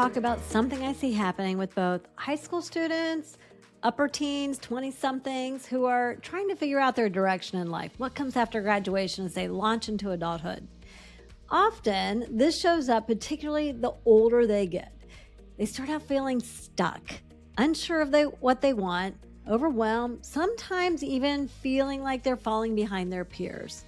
talk about something I see happening with both high school students, upper teens, 20 somethings who are trying to figure out their direction in life. What comes after graduation as they launch into adulthood? Often, this shows up particularly the older they get. They start out feeling stuck, unsure of what they want, overwhelmed, sometimes even feeling like they're falling behind their peers.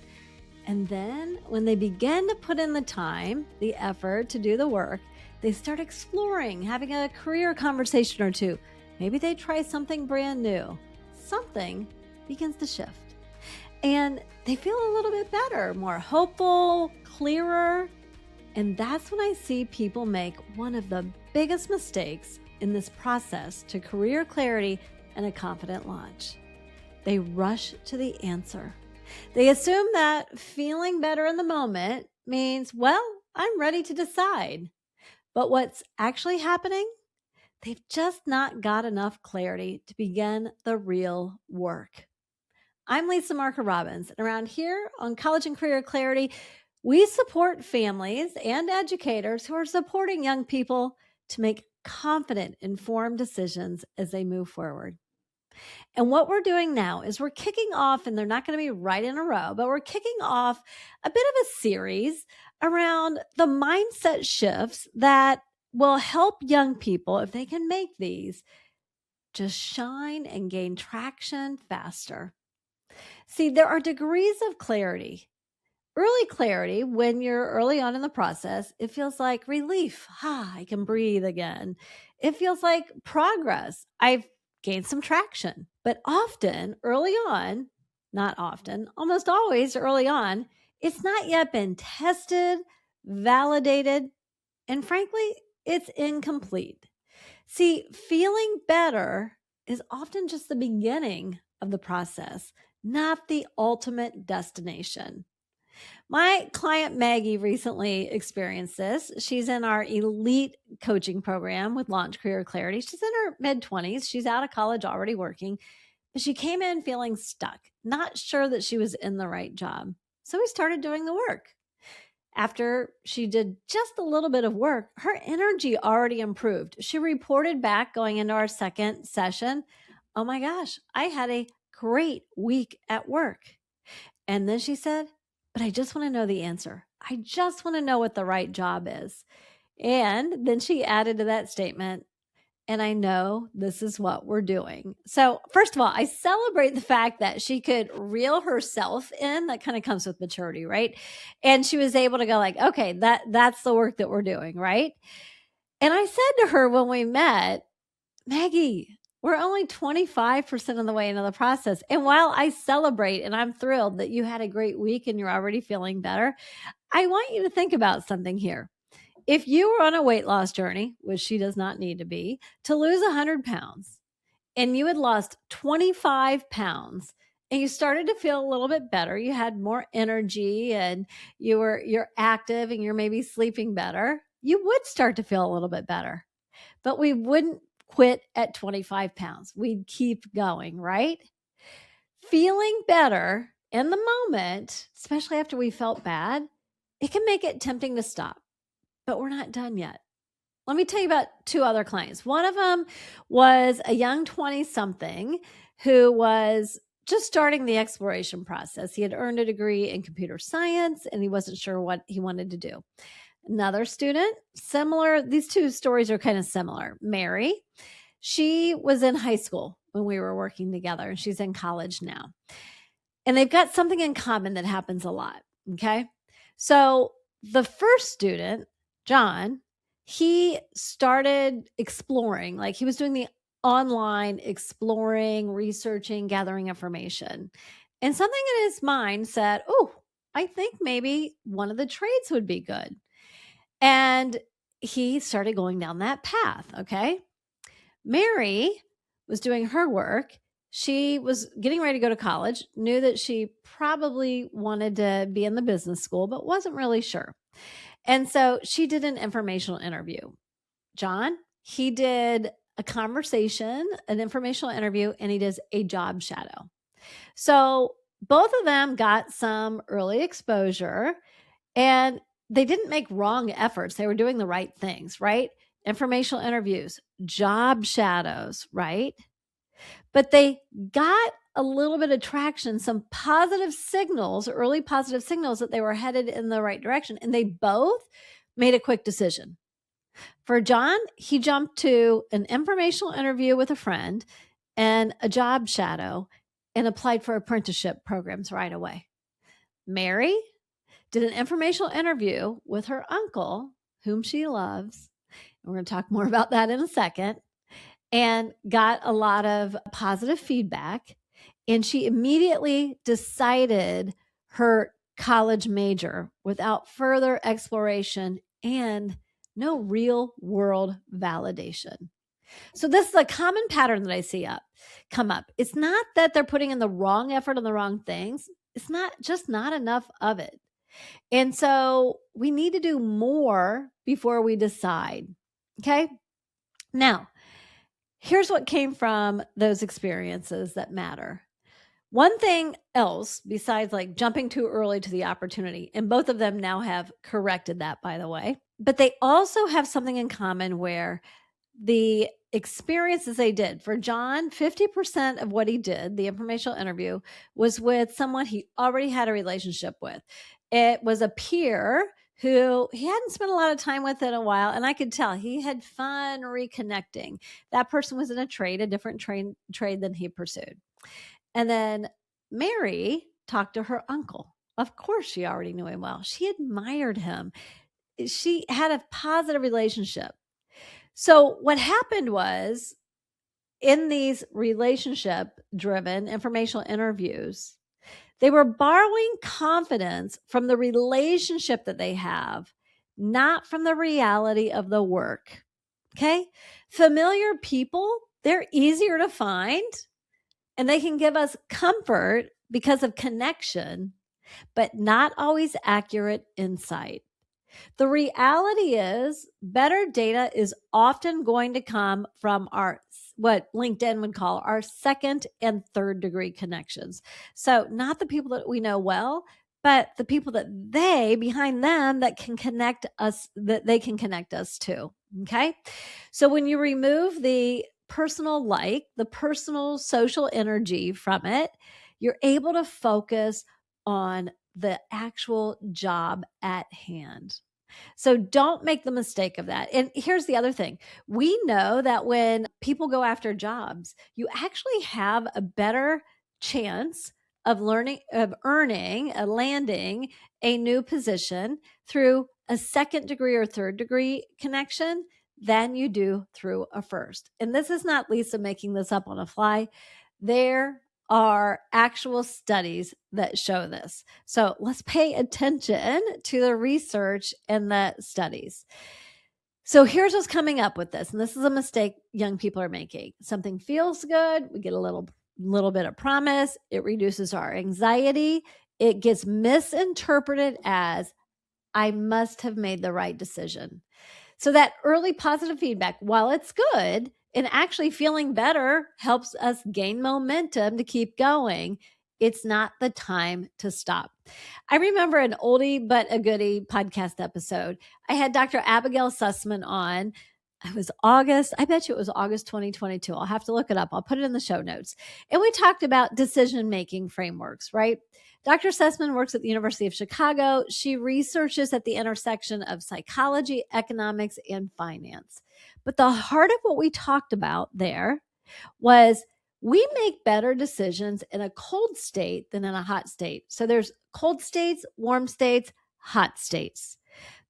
And then when they begin to put in the time, the effort to do the work, they start exploring, having a career conversation or two. Maybe they try something brand new. Something begins to shift. And they feel a little bit better, more hopeful, clearer. And that's when I see people make one of the biggest mistakes in this process to career clarity and a confident launch. They rush to the answer. They assume that feeling better in the moment means, well, I'm ready to decide. But what's actually happening? They've just not got enough clarity to begin the real work. I'm Lisa Marker-Robbins, and around here on College and Career Clarity, we support families and educators who are supporting young people to make confident, informed decisions as they move forward. And what we're doing now is we're kicking off, and they're not going to be right in a row, but we're kicking off a bit of a series around the mindset shifts that will help young people, if they can make these, just shine and gain traction faster. See, there are degrees of clarity. Early clarity, when you're early on in the process, it feels like relief. I can breathe again. It feels like progress. I've gained some traction. But often, early on, not often, almost always early on, it's not yet been tested, validated, and frankly, it's incomplete. See, feeling better is often just the beginning of the process, not the ultimate destination. My client Maggie recently experienced this. She's in our elite coaching program with Launch Career Clarity. She's in her mid-20s. She's out of college already working, but she came in feeling stuck, not sure that she was in the right job. So we started doing the work. After she did just a little bit of work, her energy already improved. She reported back going into our second session, oh my gosh, I had a great week at work. And then she said, but I just want to know the answer. I just want to know what the right job is. And then she added to that statement, and I know this is what we're doing. So first of all, I celebrate the fact that she could reel herself in. That kind of comes with maturity, right? And she was able to go like, okay, that's the work that we're doing, right? And I said to her when we met, Maggie, we're only 25% of the way into the process. And while I celebrate and I'm thrilled that you had a great week and you're already feeling better, I want you to think about something here. If you were on a weight loss journey, which she does not need to be, to lose 100 pounds, and you had lost 25 pounds, and you started to feel a little bit better, you had more energy, and you're active, and you're maybe sleeping better, you would start to feel a little bit better. But we wouldn't quit at 25 pounds. We'd keep going, right? Feeling better in the moment, especially after we felt bad, it can make it tempting to stop. But we're not done yet. Let me tell you about two other clients. One of them was a young 20-something who was just starting the exploration process. He had earned a degree in computer science, and he wasn't sure what he wanted to do. Another student, similar, these two stories are kind of similar. Mary, she was in high school when we were working together, and she's in college now. And they've got something in common that happens a lot, okay? So the first student, John, he started exploring, like he was doing the online exploring, researching, gathering information. And something in his mind said, oh, I think maybe one of the trades would be good. And he started going down that path, okay? Mary was doing her work. She was getting ready to go to college, knew that she probably wanted to be in the business school, but wasn't really sure. And so she did an informational interview. John, he did a conversation, an informational interview, and he does a job shadow. So both of them got some early exposure, and they didn't make wrong efforts. They were doing the right things, right? informational interviews, job shadows, right? But they got a little bit of traction, some positive signals, early positive signals that they were headed in the right direction. And they both made a quick decision. For John, he jumped to an informational interview with a friend and a job shadow and applied for apprenticeship programs right away. Mary did an informational interview with her uncle, whom she loves. And we're going to talk more about that in a second, and got a lot of positive feedback. And she immediately decided her college major without further exploration and no real world validation. So this is a common pattern that I see come up. It's not that they're putting in the wrong effort on the wrong things. It's not enough of it. And so we need to do more before we decide. Okay. Now, here's what came from those experiences that matter. One thing else besides like jumping too early to the opportunity, and both of them now have corrected that, by the way, but they also have something in common where the experiences they did for John, 50% of what he did, the informational interview, was with someone he already had a relationship with. It was a peer who he hadn't spent a lot of time with in a while. And I could tell he had fun reconnecting. That person was in a different trade than he pursued. And then Mary talked to her uncle. Of course, she already knew him well. She admired him. She had a positive relationship. So what happened was, in these relationship-driven informational interviews, they were borrowing confidence from the relationship that they have, not from the reality of the work. Okay? Familiar people, they're easier to find, and they can give us comfort because of connection, but not always accurate insight. The reality is better data is often going to come from what LinkedIn would call our second and third degree connections. So not the people that we know well, but the people behind them that can connect us, that they can connect us to. Okay. So when you remove the personal social energy from it, you're able to focus on the actual job at hand. So don't make the mistake of that. And here's the other thing. We know that when people go after jobs, you actually have a better chance of landing a new position through a second degree or third degree connection than you do through a first. And this is not Lisa making this up on a fly. There are actual studies that show this. So let's pay attention to the research and the studies. So here's what's coming up with this. And this is a mistake young people are making. Something feels good. We get a little bit of promise. It reduces our anxiety. It gets misinterpreted as, I must have made the right decision. So that early positive feedback, while it's good, and actually feeling better helps us gain momentum to keep going, it's not the time to stop. I remember an oldie but a goodie podcast episode. I had Dr. Abigail Sussman on. It was August. I bet you it was August 2022. I'll have to look it up. I'll put it in the show notes. And we talked about decision-making frameworks, right? Dr. Sussman works at the University of Chicago. She researches at the intersection of psychology, economics, and finance. But the heart of what we talked about there was we make better decisions in a cold state than in a hot state. So there's cold states, warm states, hot states.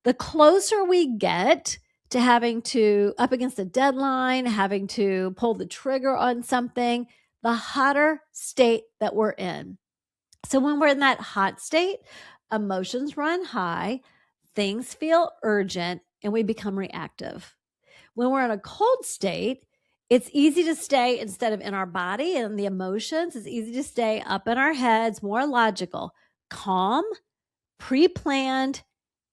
The closer we get to having to up against a deadline, having to pull the trigger on something, the hotter state that we're in. So when we're in that hot state, emotions run high, things feel urgent, and we become reactive. When we're in a cold state, it's easy to stay, instead of in our body and the emotions, it's easy to stay up in our heads, more logical, calm, pre-planned,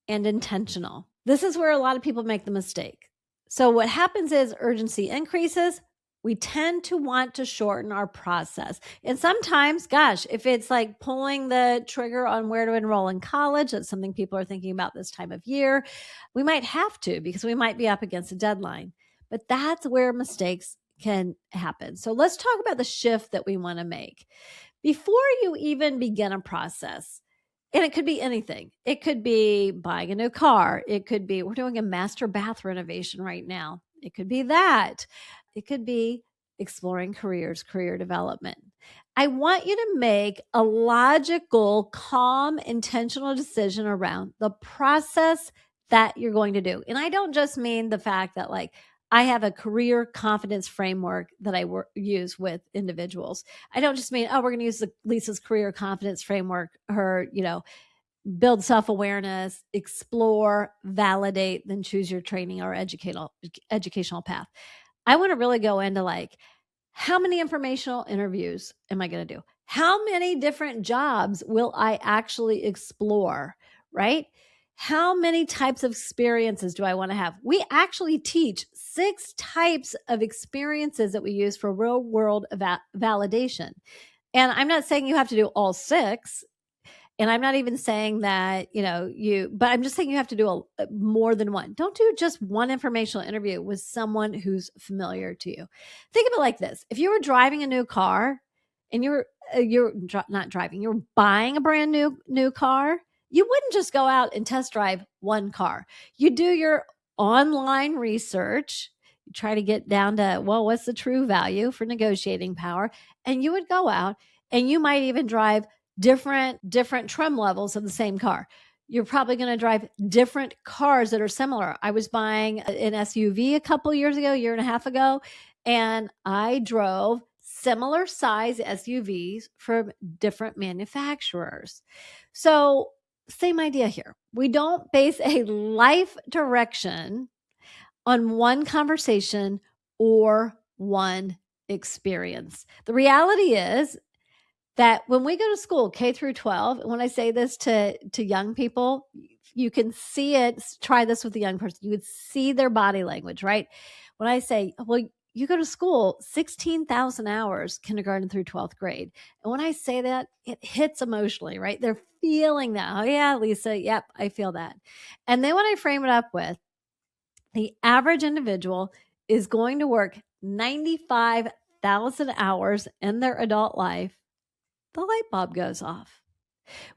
and intentional. This is where a lot of people make the mistake. So what happens is urgency increases, We tend to want to shorten our process. And sometimes, gosh, if it's like pulling the trigger on where to enroll in college, that's something people are thinking about this time of year, we might have to because we might be up against a deadline. But that's where mistakes can happen. So let's talk about the shift that we want to make. Before you even begin a process, and it could be anything. It could be buying a new car. It could be, we're doing a master bath renovation right now. It could be that. It could be exploring careers, career development. I want you to make a logical, calm, intentional decision around the process that you're going to do. And I don't just mean the fact that, like, I have a career confidence framework that I use with individuals. I don't just mean, oh, we're going to use Lisa's career confidence framework, her, build self-awareness, explore, validate, then choose your training or educational path. I want to really go into, like, how many informational interviews am I going to do? How many different jobs will I actually explore, right? How many types of experiences do I want to have? We actually teach 6 types of experiences that we use for real world validation. And I'm not saying you have to do all 6. And I'm not even saying that, but I'm just saying you have to do more than one. Don't do just one informational interview with someone who's familiar to you. Think of it like this. If you were driving a new car and you're not driving, you're buying a brand new car, you wouldn't just go out and test drive one car. You do your online research. You try to get down to, well, what's the true value for negotiating power? And you would go out and you might even drive different trim levels of the same car. You're probably going to drive different cars that are similar. I was buying an SUV a year and a half ago, and I drove similar size SUVs from different manufacturers. So same idea here. We don't base a life direction on one conversation or one experience. The reality is that when we go to school, K through 12, and when I say this to young people, you can see it. Try this with a young person. You would see their body language, right? When I say, well, you go to school 16,000 hours, kindergarten through 12th grade. And when I say that, it hits emotionally, right? They're feeling that. Oh, yeah, Lisa. Yep, I feel that. And then when I frame it up with the average individual is going to work 95,000 hours in their adult life, the light bulb goes off.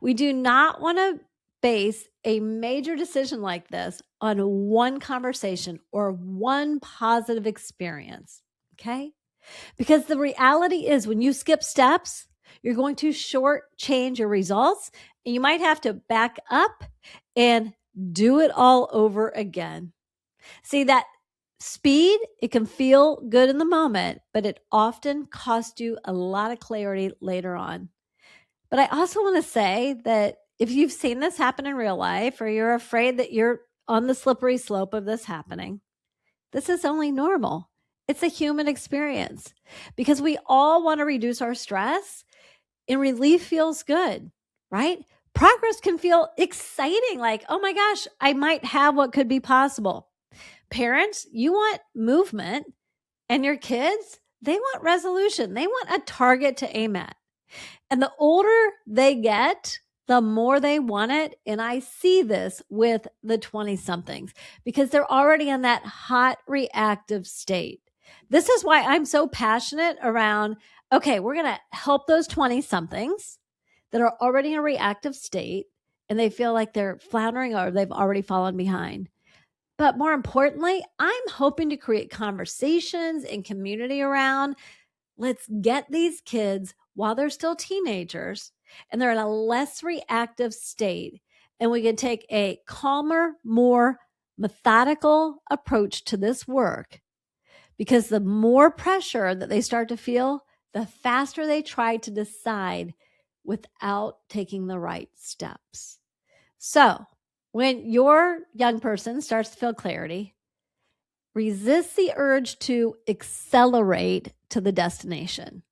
We do not want to base a major decision like this on one conversation or one positive experience, okay? Because the reality is when you skip steps, you're going to shortchange your results, and you might have to back up and do it all over again. See, that speed, it can feel good in the moment, but it often costs you a lot of clarity later on. But I also want to say that if you've seen this happen in real life, or you're afraid that you're on the slippery slope of this happening, this is only normal. It's a human experience because we all want to reduce our stress, and relief feels good, right? Progress can feel exciting, like, oh my gosh, I might have what could be possible. Parents, you want movement, and your kids, they want resolution. They want a target to aim at. And the older they get, the more they want it. And I see this with the 20-somethings because they're already in that hot reactive state. This is why I'm so passionate around, okay, we're going to help those 20-somethings that are already in a reactive state and they feel like they're floundering or they've already fallen behind. But more importantly, I'm hoping to create conversations and community around, let's get these kids while they're still teenagers and they're in a less reactive state. And we can take a calmer, more methodical approach to this work, because the more pressure that they start to feel, the faster they try to decide without taking the right steps. So when your young person starts to feel clarity, resist the urge to accelerate to the destination.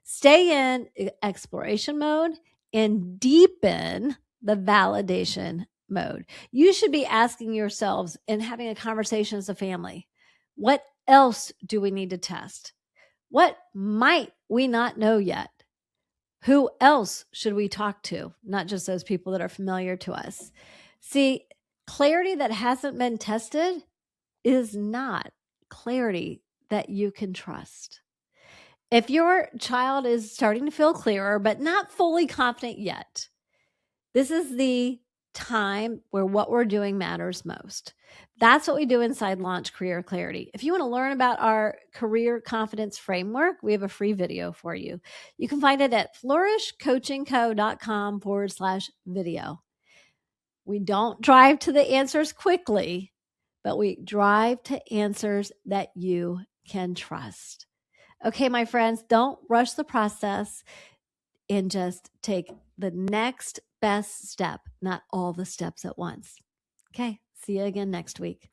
Stay in exploration mode and deepen the validation mode. You should be asking yourselves and having a conversation as a family, what else do we need to test? What might we not know yet? Who else should we talk to? Not just those people that are familiar to us. See, clarity that hasn't been tested is not clarity that you can trust. If your child is starting to feel clearer, but not fully confident yet, this is the time where what we're doing matters most. That's what we do inside Launch Career Clarity. If you want to learn about our career confidence framework, we have a free video for you. You can find it at flourishcoachingco.com/video. We don't drive to the answers quickly, but we drive to answers that you can trust. Okay, my friends, don't rush the process and just take the next best step, not all the steps at once. Okay, see you again next week.